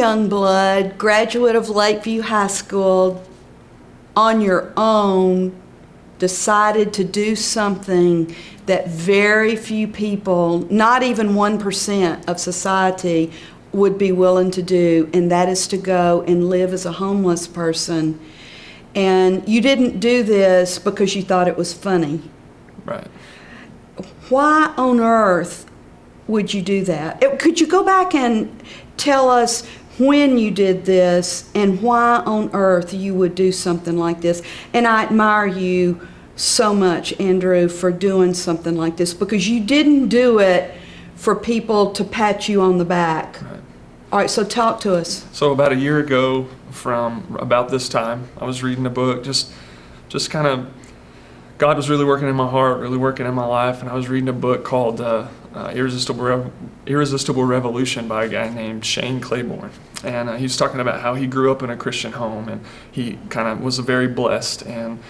Youngblood, graduate of Lakeview High School, on your own decided to do something that very few people, not even 1% of society, would be willing to do, and that is to go and live as a homeless person. And you didn't do this because you thought it was funny. Right. Why on earth would you do that? Could you go back and tell us when you did this and why on earth you would do something like this? And I admire you so much, Andrew, for doing something like this, because you didn't do it for people to pat you on the back. Right. All right, so talk to us. So about a year ago, from about this time, I was reading a book, just kind of, God was really working in my heart, really working in my life, and I was reading a book called Irresistible Revolution by a guy named Shane Claiborne. And he was talking about how he grew up in a Christian home, and he kind of was very blessed, and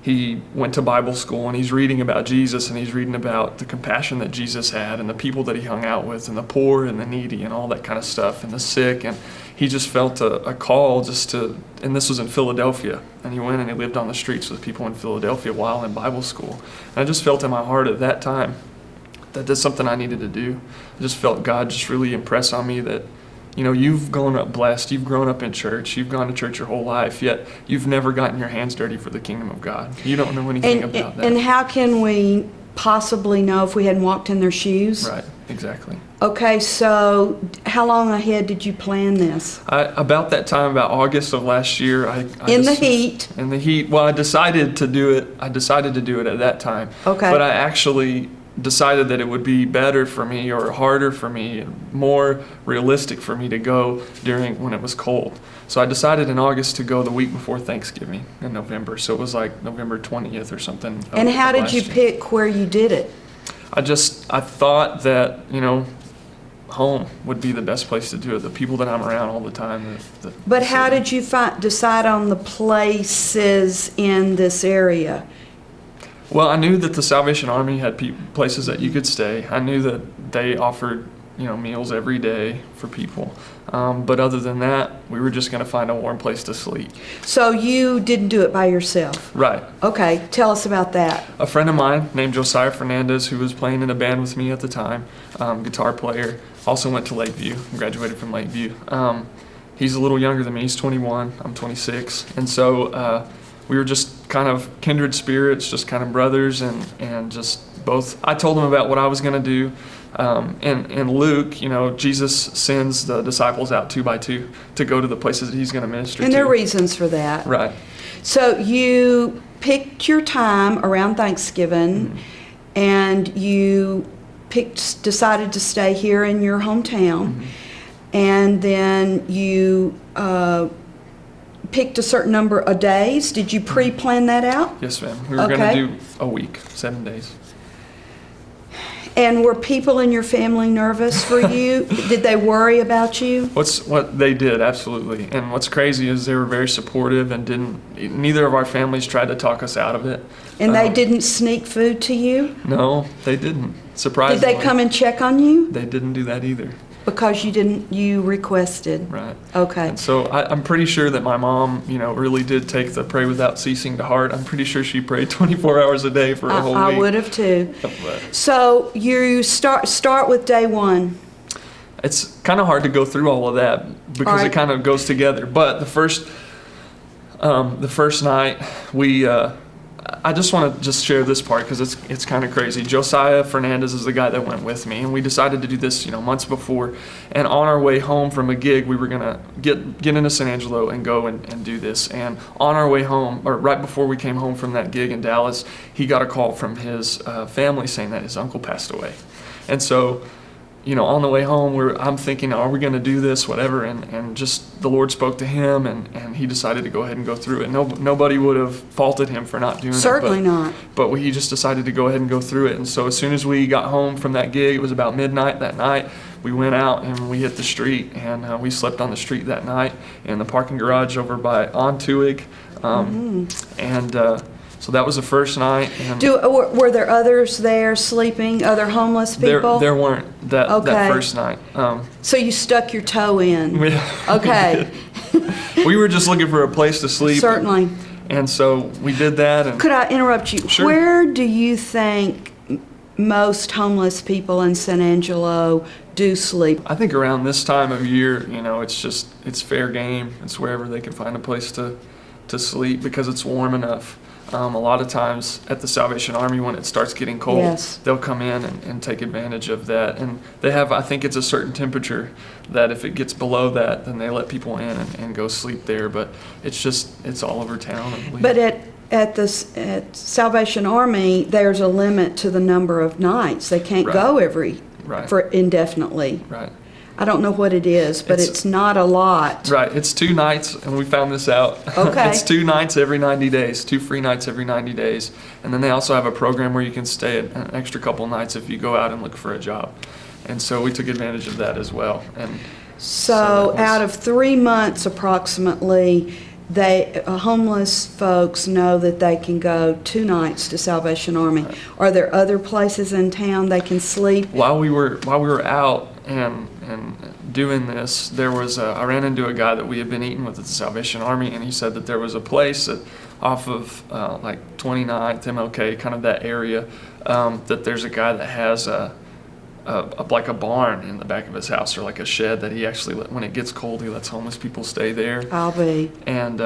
he went to Bible school, and he's reading about Jesus, and he's reading about the compassion that Jesus had and the people that he hung out with and the poor and the needy and all that kind of stuff and the sick. And he just felt a call and this was in Philadelphia, and he went and he lived on the streets with people in Philadelphia while in Bible school. And I just felt in my heart at that time that that's something I needed to do. I just felt God just really impress on me that, you know, you've grown up blessed, you've grown up in church, you've gone to church your whole life, yet you've never gotten your hands dirty for the kingdom of God. You don't know anything about that. And how can we possibly know if we hadn't walked in their shoes? Right, exactly. Okay, so how long ahead did you plan this? About that time, about August of last year, In the heat. Well, I decided to do it at that time. Okay. But I actually decided that it would be better for me, or harder for me, and more realistic for me to go when it was cold. So I decided in August to go the week before Thanksgiving in November. So it was like November 20th or something. And how did you pick where you did it? I thought that, you know, home would be the best place to do it. The people that I'm around all the time. But how did you decide on the places in this area? Well, I knew that the Salvation Army had places that you could stay. I knew that they offered, you know, meals every day for people. But other than that, we were just going to find a warm place to sleep. So you didn't do it by yourself? Right. Okay, tell us about that. A friend of mine named Josiah Fernandez, who was playing in a band with me at the time, guitar player, also went to Lakeview, graduated from Lakeview. He's a little younger than me. He's 21. I'm 26. And so we were just kind of kindred spirits, just kind of brothers, and just both. I told him about what I was going to do. And Luke, you know, Jesus sends the disciples out 2 by 2 to go to the places that he's going to minister to. And there are reasons for that. Right. So you picked your time around Thanksgiving, and you decided to stay here in your hometown, and then you picked a certain number of days. Did you pre-plan that out? Yes, ma'am. We were going to do a week, 7 days. And were people in your family nervous for you? Did they worry about you? What they did, absolutely. And what's crazy is they were very supportive, and neither of our families tried to talk us out of it. And they didn't sneak food to you? No, they didn't. Surprisingly. Did they come and check on you? They didn't do that either. Because you requested. Right. Okay. And so I'm pretty sure that my mom, you know, really did take the pray without ceasing to heart. I'm pretty sure she prayed 24 hours a day for a whole week. I would have too. So you start with day one. It's kind of hard to go through all of that because it kind of goes together. But the first night I just want to share this part because it's kind of crazy. Josiah Fernandez is the guy that went with me, and we decided to do this, you know, months before. And on our way home from a gig, we were gonna get into San Angelo and go and do this. And on our way home, or right before we came home from that gig in Dallas, he got a call from his family saying that his uncle passed away. And so, you know, on the way home, I'm thinking, are we going to do this, whatever, and just the Lord spoke to him, and he decided to go ahead and go through it. Nobody would have faulted him for not doing it. Certainly not. But he just decided to go ahead and go through it. And so as soon as we got home from that gig, it was about midnight that night, we went out and we hit the street, and we slept on the street that night in the parking garage over by on Tuig. And So that was the first night. And Were there others there sleeping, other homeless people? there weren't that first night. So you stuck your toe in. Okay. We were just looking for a place to sleep. Certainly. And so we did that. And could I interrupt you? Sure. Where do you think most homeless people in San Angelo do sleep? I think around this time of year, it's fair game. It's wherever they can find a place to sleep because it's warm enough. A lot of times at the Salvation Army, when it starts getting cold, yes, they'll come in and take advantage of that. And they have, I think it's a certain temperature that if it gets below that, then they let people in and go sleep there. But it's all over town, I believe. But at Salvation Army, there's a limit to the number of nights. They can't go for indefinitely. Right. I don't know what it is, but it's not a lot. Right. It's 2 nights, and we found this out. Okay. It's 2 nights every 90 days, 2 free nights every 90 days. And then they also have a program where you can stay an extra couple nights if you go out and look for a job. And so we took advantage of that as well. And so out of 3 months approximately, homeless folks know that they can go 2 nights to Salvation Army. Right. Are there other places in town they can sleep? While we were out and doing this, I ran into a guy that we had been eating with at the Salvation Army, and he said that there was a place off of like 29th MLK, kind of that area, that there's a guy that has like a barn in the back of his house, or like a shed that he actually, when it gets cold, he lets homeless people stay there. I'll be. And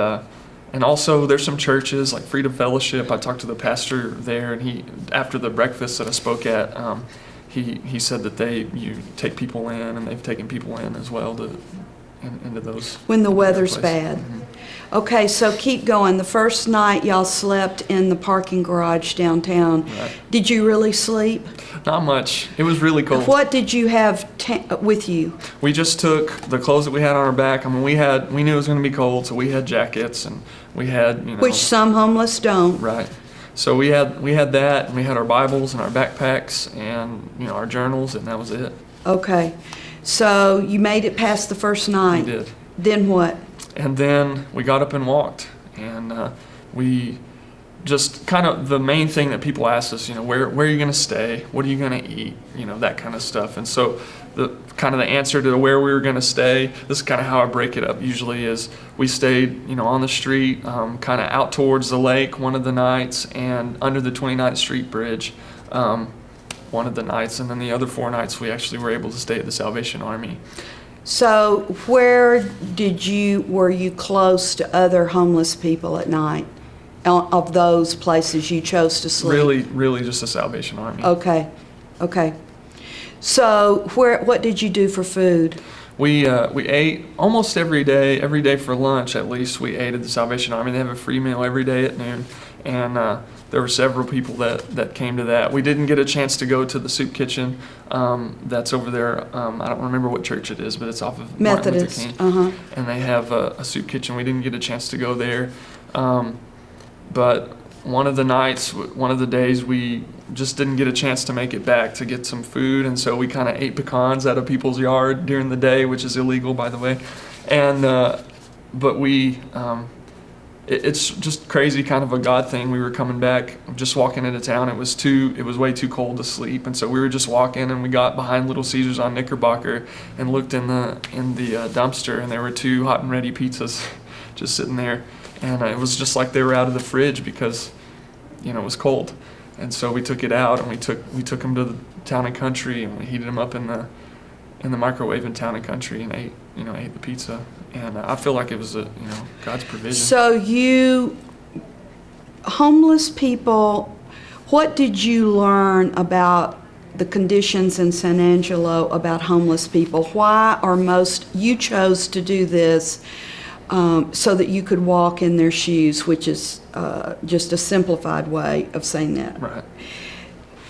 also there's some churches like Freedom Fellowship. I talked to the pastor there, and after the breakfast that I spoke at, he said that you take people in, and they've taken people in as well into those. When the weather's places. bad. Mm-hmm. Okay, so keep going. The first night y'all slept in the parking garage downtown. Right. Did you really sleep? Not much. It was really cold. What did you have with you? We just took the clothes that we had on our back. I mean, we knew it was going to be cold, so we had jackets, and we had, Which some homeless don't. Right. So we had that, and we had our Bibles and our backpacks and our journals, and that was it. Okay. So you made it past the first night. We did. Then what? And then we got up and walked, and we just kind of, the main thing that people ask us, where are you going to stay? What are you going to eat? That kind of stuff. And so the answer to where we were going to stay, this is kind of how I break it up usually, is we stayed, on the street, kind of out towards the lake one of the nights, and under the 29th Street Bridge one of the nights, and then the other 4 nights we actually were able to stay at the Salvation Army. So were you close to other homeless people at night of those places you chose to sleep? Really just the Salvation Army. Okay. So what did you do for food? We ate almost every day for lunch at least. We ate at the Salvation Army. They have a free meal every day at noon, and there were several people that came to that. We didn't get a chance to go to the soup kitchen that's over there. I don't remember what church it is, but it's off of Methodist. Martin Luther King. And they have a soup kitchen. We didn't get a chance to go there, but one of the days, we just didn't get a chance to make it back to get some food, and so we kind of ate pecans out of people's yard during the day, which is illegal, by the way. And but it's just crazy, kind of a God thing. We were coming back, just walking into town. It was way too cold to sleep, and so we were just walking, and we got behind Little Caesars on Knickerbocker and looked in the dumpster, and there were 2 hot and ready pizzas just sitting there, and it was just like they were out of the fridge because it was cold. And so we took it out, and we took them to the Town and Country, and we heated them up in the microwave in Town and Country, and ate the pizza. And I feel like it was God's provision. So homeless people, what did you learn about the conditions in San Angelo about homeless people? Why you chose to do this so that you could walk in their shoes, which is just a simplified way of saying that. Right.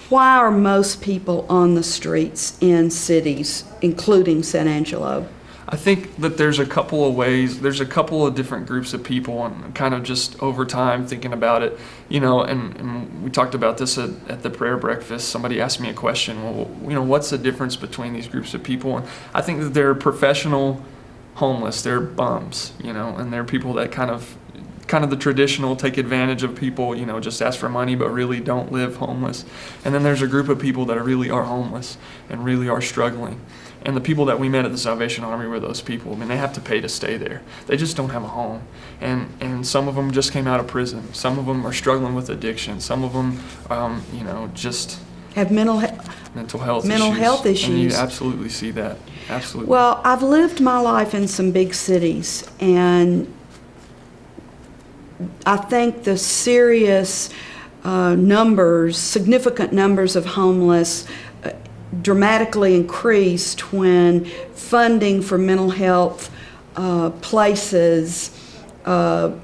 Why are most people on the streets in cities, including San Angelo? I think that there's a couple of ways. There's a couple of different groups of people, and kind of just over time thinking about it, and we talked about this at the prayer breakfast. Somebody asked me a question, well, what's the difference between these groups of people? And I think that they're professional homeless, they're bums, and they're people that kind of kind of the traditional take advantage of people, just ask for money but really don't live homeless. And then there's a group of people that really are homeless and really are struggling. And the people that we met at the Salvation Army were those people. I mean, they have to pay to stay there. They just don't have a home. And some of them just came out of prison. Some of them are struggling with addiction. Some of them, just have mental health issues. And you absolutely see that. Absolutely. Well, I've lived my life in some big cities, and I think the significant numbers of homeless dramatically increased when funding for mental health places were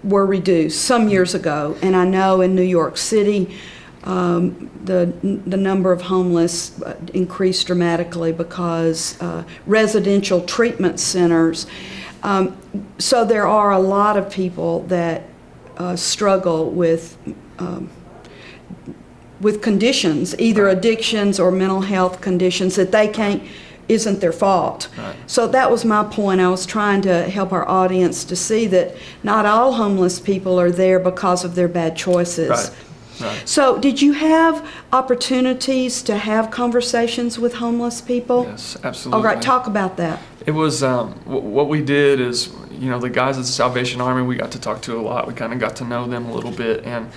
reduced some years ago. And I know in New York City, the number of homeless increased dramatically because residential treatment centers. So there are a lot of people that struggle with conditions, either addictions or mental health conditions that they can't, isn't their fault. Right. So that was my point. I was trying to help our audience to see that not all homeless people are there because of their bad choices. Right. Right. So did you have opportunities to have conversations with homeless people? Yes, absolutely. All right, talk about that. It was, what we did is, the guys at the Salvation Army, we got to talk to a lot. We kind of got to know them a little bit. And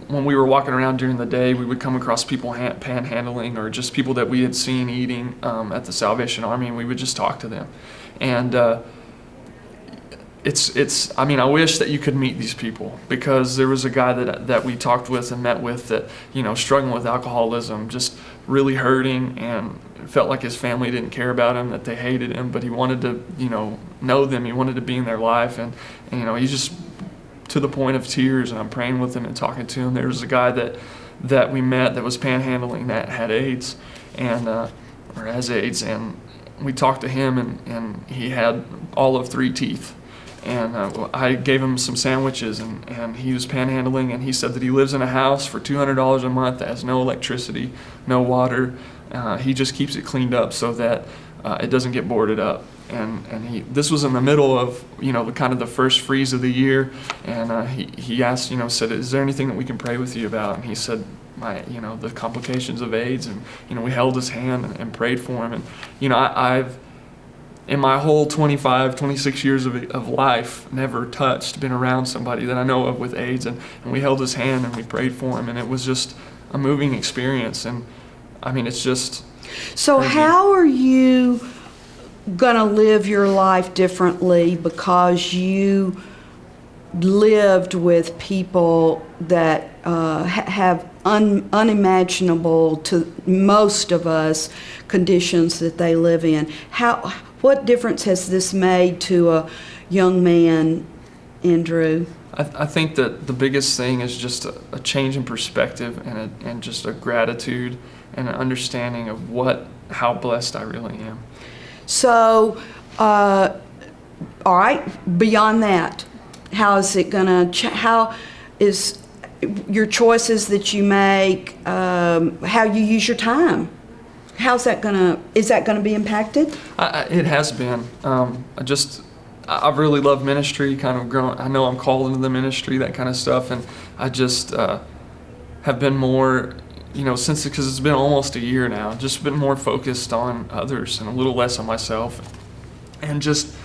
when we were walking around during the day, we would come across people panhandling or just people that we had seen eating at the Salvation Army, and we would just talk to them. And I wish that you could meet these people, because there was a guy that we talked with and met with that, struggling with alcoholism, just really hurting, and felt like his family didn't care about him, that they hated him, but he wanted to, know them. He wanted to be in their life. And he's just to the point of tears, and I'm praying with him and talking to him. There was a guy that we met that was panhandling that had AIDS or has AIDS, and we talked to him, and he had all of 3 teeth. And I gave him some sandwiches, and he was panhandling, and he said that he lives in a house for $200 a month that has no electricity, no water. He just keeps it cleaned up so that it doesn't get boarded up. And this was in the middle of, kind of the first freeze of the year, and he asked, said, is there anything that we can pray with you about? And he said, the complications of AIDS, and we held his hand and prayed for him. And I've in my whole 26 years of life, never been around somebody that I know of with AIDS, and we held his hand and we prayed for him, and it was just a moving experience. And it's just so crazy. How are you gonna live your life differently because you lived with people that have unimaginable to most of us conditions that they live in? What difference has this made to a young man, Andrew? I think that the biggest thing is just a change in perspective and just a gratitude and an understanding of how blessed I really am. So, all right, beyond that, how is it gonna? How is your choices that you make? How you use your time? How's that gonna? Is that gonna be impacted? It has been. I've really loved ministry. Kind of grown. I know I'm called into the ministry, that kind of stuff, and I just have been more. Since because it's been almost a year now, just been more focused on others and a little less on myself, and just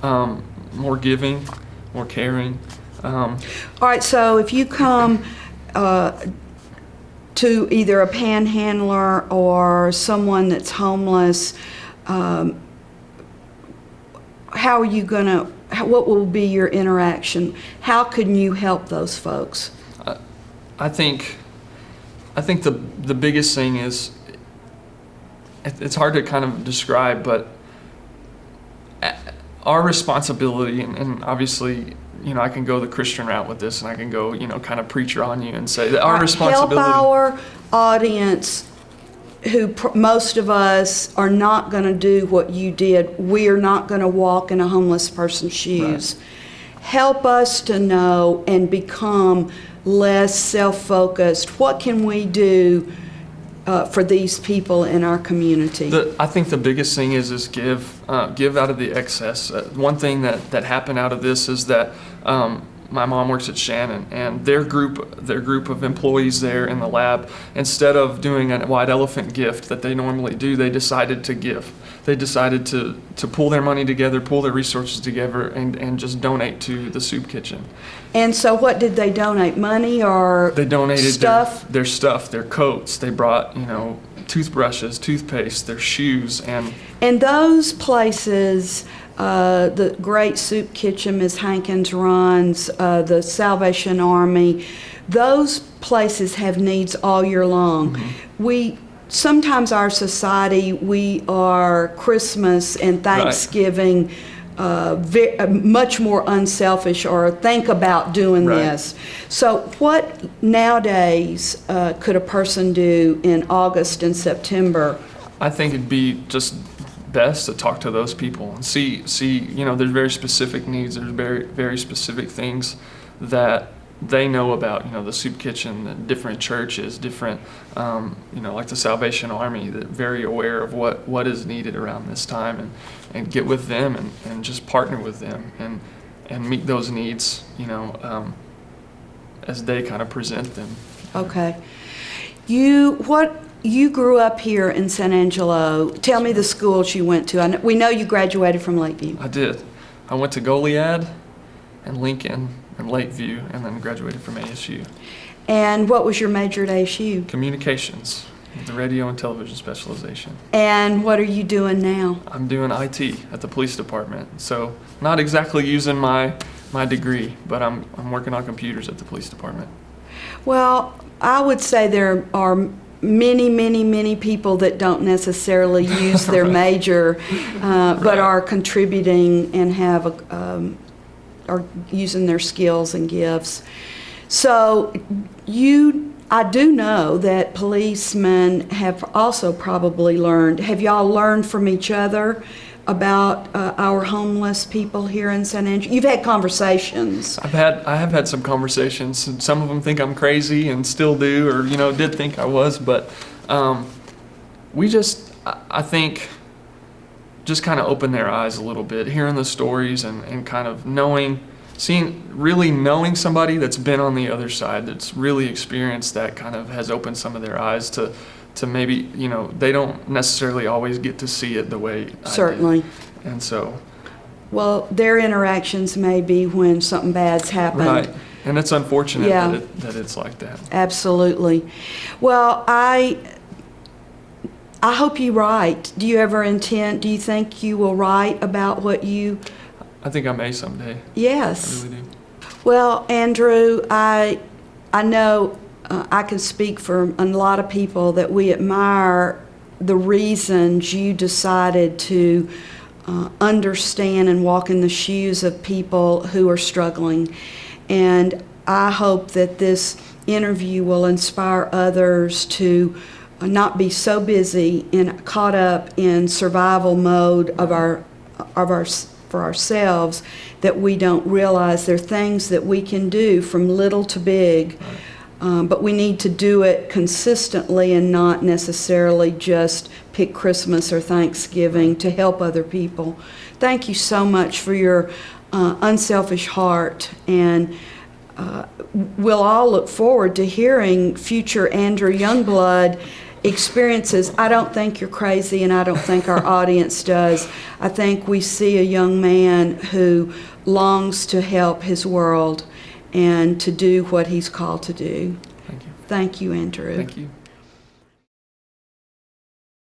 more giving, more caring. All right, so if you come to either a panhandler or someone that's homeless, how are you gonna? What will be your interaction? How can you help those folks? I think the biggest thing is, it's hard to kind of describe, but our responsibility, and obviously, I can go the Christian route with this, and I can go, kind of preacher on you and say that our responsibility. Help our audience, who most of us are not going to do what you did. We are not going to walk in a homeless person's shoes. Right. Help us to know and become less self-focused. What can we do for these people in our community? I think the biggest thing is give out of the excess. One thing that happened out of this is that my mom works at Shannon, and their group of employees there in the lab, instead of doing a white elephant gift that they normally do, they decided to give. They decided to pull their money together, pull their resources together, and just donate to the soup kitchen. And so what did they donate? Money or they donated stuff? Their stuff, their coats. They brought, toothbrushes, toothpaste, their shoes, and those places, the Great Soup Kitchen Ms. Hankins runs, the Salvation Army, those places have needs all year long. Mm-hmm. Sometimes our society, we are Christmas and Thanksgiving much more unselfish, or think about doing this. So what nowadays could a person do in August and September? I think it'd be just best to talk to those people and see, there's very specific needs, there's very, very specific things that they know about, the soup kitchen, the different churches, different, like the Salvation Army, that very aware of what is needed around this time, and get with them and just partner with them and meet those needs, as they kind of present them. Okay. You grew up here in San Angelo. Tell me the schools you went to. We know you graduated from Lakeview. I did. I went to Goliad and Lincoln and Lakeview, and then graduated from ASU. And what was your major at ASU? Communications, with the radio and television specialization. And what are you doing now? I'm doing IT at the police department. So not exactly using my degree, but I'm working on computers at the police department. Well, I would say there are many people that don't necessarily use their major, but are contributing and are using their skills and gifts. So I do know that policemen have also probably learned. Have y'all learned from each other about our homeless people here in San Angelo? You've had conversations. I have had some conversations, and some of them think I'm crazy and still do, or did think I was, but I think just kind of open their eyes a little bit, hearing the stories and kind of really knowing somebody that's been on the other side, that's really experienced that, kind of has opened some of their eyes to maybe, they don't necessarily always get to see it the way Certainly. I did. And so. Well, their interactions may be when something bad's happened. Right. And it's unfortunate that it's like that. Absolutely. Well, I hope you write. Do you think you will write about what you... I think I may someday. Yes. I really do. Well, Andrew, I know I can speak for a lot of people that we admire the reasons you decided to understand and walk in the shoes of people who are struggling. And I hope that this interview will inspire others to not be so busy and caught up in survival mode for ourselves that we don't realize there are things that we can do from little to big, but we need to do it consistently and not necessarily just pick Christmas or Thanksgiving to help other people. Thank you so much for your unselfish heart, and we'll all look forward to hearing future Andrew Youngblood experiences. I don't think you're crazy, and I don't think our audience does. I think we see a young man who longs to help his world and to do what he's called to do. Thank you. Thank you, Andrew. Thank you.